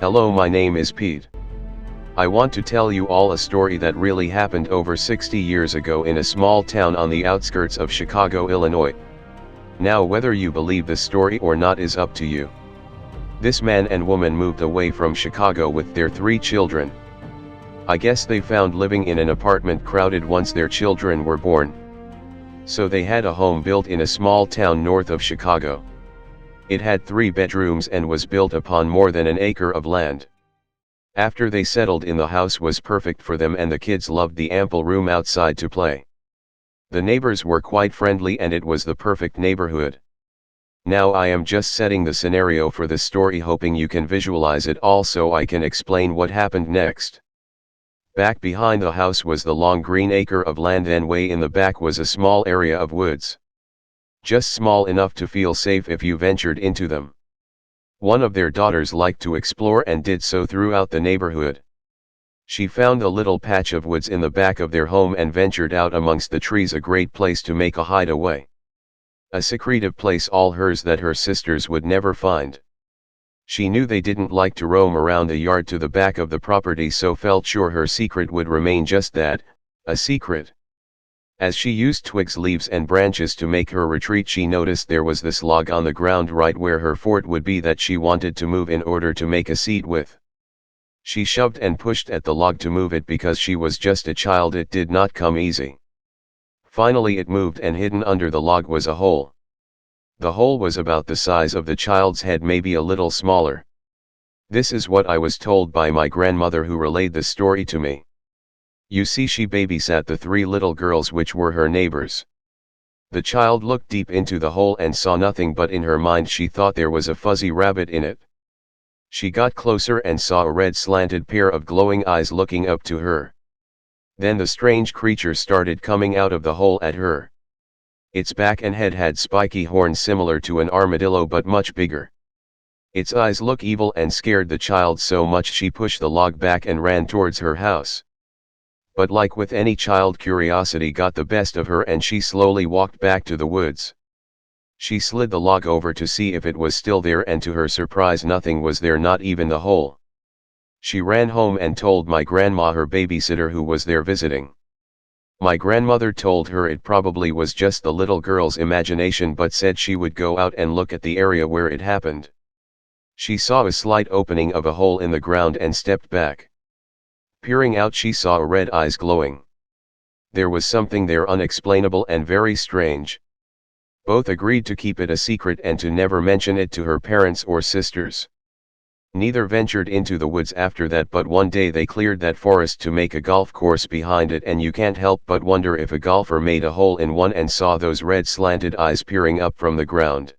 Hello, my name is Pete. I want to tell you all a story that really happened over 60 years ago in a small town on the outskirts of Chicago, Illinois. Now, whether you believe the story or not is up to you. This man and woman moved away from Chicago with their 3 children. I guess they found living in an apartment crowded once their children were born. So they had a home built in a small town north of Chicago. It had 3 bedrooms and was built upon more than an acre of land. After they settled in, the house was perfect for them and the kids loved the ample room outside to play. The neighbors were quite friendly and it was the perfect neighborhood. Now I am just setting the scenario for the story, hoping you can visualize it all so I can explain what happened next. Back behind the house was the long green acre of land, and way in the back was a small area of woods. Just small enough to feel safe if you ventured into them. One of their daughters liked to explore and did so throughout the neighborhood. She found a little patch of woods in the back of their home and ventured out amongst the trees, a great place to make a hideaway. A secretive place all hers that her sisters would never find. She knew they didn't like to roam around the yard to the back of the property, so felt sure her secret would remain just that, a secret. As she used twigs, leaves and branches to make her retreat, she noticed there was this log on the ground right where her fort would be that she wanted to move in order to make a seat with. She shoved and pushed at the log to move it because she was just a child. It did not come easy. Finally it moved, and hidden under the log was a hole. The hole was about the size of the child's head, maybe a little smaller. This is what I was told by my grandmother, who relayed the story to me. You see, she babysat the 3 little girls which were her neighbors. The child looked deep into the hole and saw nothing, but in her mind she thought there was a fuzzy rabbit in it. She got closer and saw a red slanted pair of glowing eyes looking up to her. Then the strange creature started coming out of the hole at her. Its back and head had spiky horns similar to an armadillo but much bigger. Its eyes looked evil and scared the child so much she pushed the log back and ran towards her house. But like with any child, curiosity got the best of her and she slowly walked back to the woods. She slid the log over to see if it was still there, and to her surprise nothing was there, not even the hole. She ran home and told my grandma, her babysitter, who was there visiting. My grandmother told her it probably was just the little girl's imagination, but said she would go out and look at the area where it happened. She saw a slight opening of a hole in the ground and stepped back. Peering out, she saw red eyes glowing. There was something there unexplainable and very strange. Both agreed to keep it a secret and to never mention it to her parents or sisters. Neither ventured into the woods after that, but one day they cleared that forest to make a golf course behind it, and you can't help but wonder if a golfer made a hole in one and saw those red slanted eyes peering up from the ground.